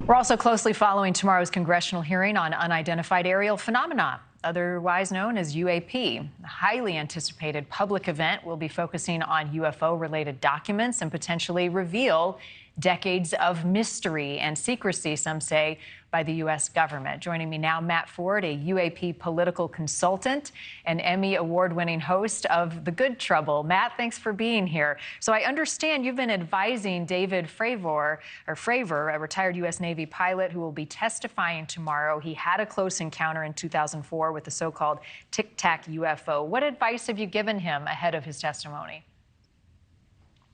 We're also closely following tomorrow's congressional hearing on unidentified aerial phenomena, otherwise known as UAP. A highly anticipated public event will be focusing on UFO-related documents and potentially reveal decades of mystery and secrecy, some say, by the U.S. government. Joining me now, Matt Ford, a UAP political consultant and Emmy award-winning host of The Good Trouble. Matt, thanks for being here. So I understand you've been advising David Fravor, a retired U.S. Navy pilot who will be testifying tomorrow. He had a close encounter in 2004 with the so-called Tic Tac UFO. What advice have you given him ahead of his testimony?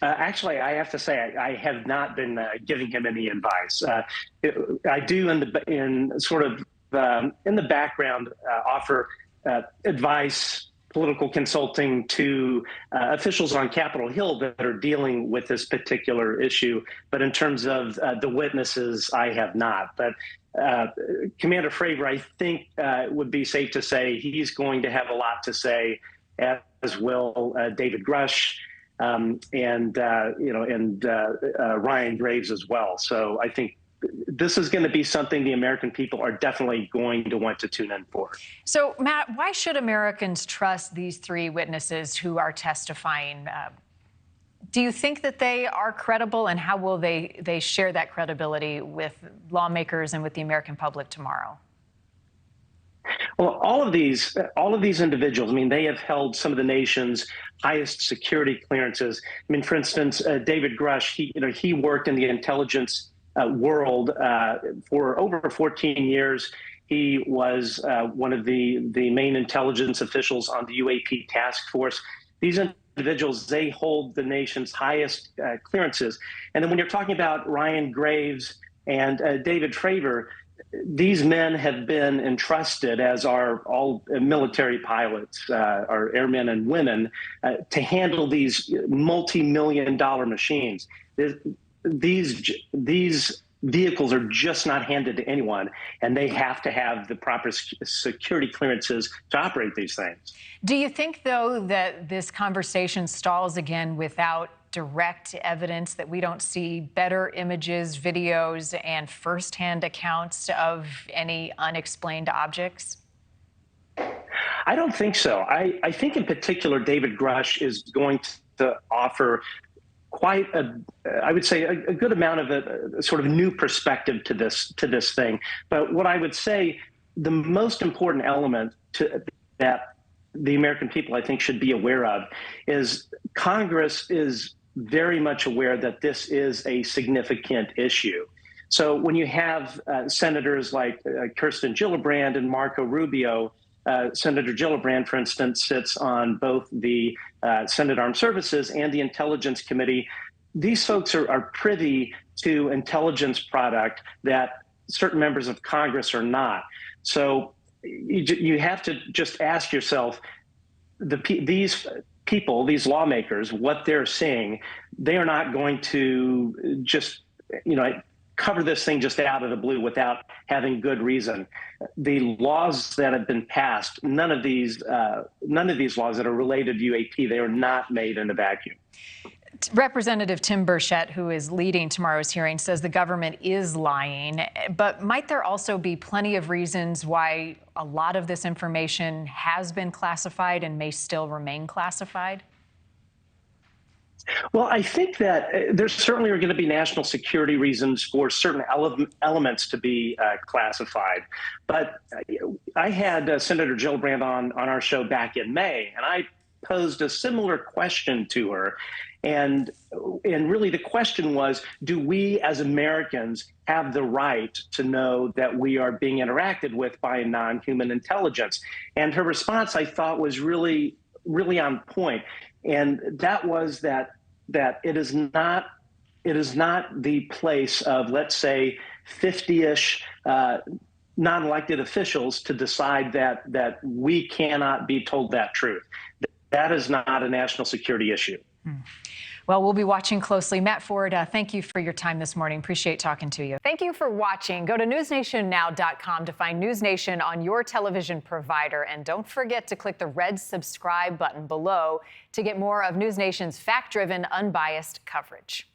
Actually, I have to say I have not been giving him any advice. I do, in the background, offer advice, political consulting to officials on Capitol Hill that are dealing with this particular issue. But in terms of the witnesses, I have not. But Commander Fravor, I think it would be safe to say he's going to have a lot to say, as will David Grush. And Ryan Graves as well. So I think this is going to be something the American people are definitely going to want to tune in for. So, Matt, why should Americans trust these three witnesses who are testifying? Do you think that they are credible, and how will they share that credibility with lawmakers and with the American public tomorrow? Well, all of these individuals, I mean, they have held some of the nation's highest security clearances. I mean, for instance, David Grush, he worked in the intelligence world for over 14 years. He was one of the main intelligence officials on the UAP task force. These individuals, they hold the nation's highest clearances. And then when you're talking about Ryan Graves and David Fravor, these men have been entrusted, as are all military pilots, our airmen and women, to handle these multi-million-dollar machines. These vehicles are just not handed to anyone, and they have to have the proper security clearances to operate these things. Do you think, though, that this conversation stalls again without direct evidence, that we don't see better images, videos, and firsthand accounts of any unexplained objects? I don't think so. I think in particular, David Grush is going to offer quite I would say, a good amount of a sort of new perspective to this thing. But what I would say, the most important element that the American people, I think, should be aware of is Congress is very much aware that this is a significant issue. So when you have senators like Kirsten Gillibrand and Marco Rubio, Senator Gillibrand, for instance, sits on both the Senate Armed Services and the Intelligence Committee. These folks are privy to intelligence product that certain members of Congress are not. So you have to just ask yourself, these people, these lawmakers, what they're seeing, they are not going to just, cover this thing just out of the blue without having good reason. The laws that have been passed, none of these laws that are related to UAP, they are not made in a vacuum. Representative Tim Burchett, who is leading tomorrow's hearing, says the government is lying. But might there also be plenty of reasons why a lot of this information has been classified and may still remain classified? Well, I think that there certainly are going to be national security reasons for certain elements to be classified. But I had Senator Gillibrand on our show back in May, and I posed a similar question to her. And really the question was, do we as Americans have the right to know that we are being interacted with by a non-human intelligence? And her response, I thought, was really, really on point. And that was that it is not the place of, let's say, 50-ish non-elected officials to decide that we cannot be told that truth. That is not a national security issue. Well, we'll be watching closely. Matt Ford, thank you for your time this morning. Appreciate talking to you. Thank you for watching. Go to newsnationnow.com to find NewsNation on your television provider. And don't forget to click the red subscribe button below to get more of NewsNation's fact-driven, unbiased coverage.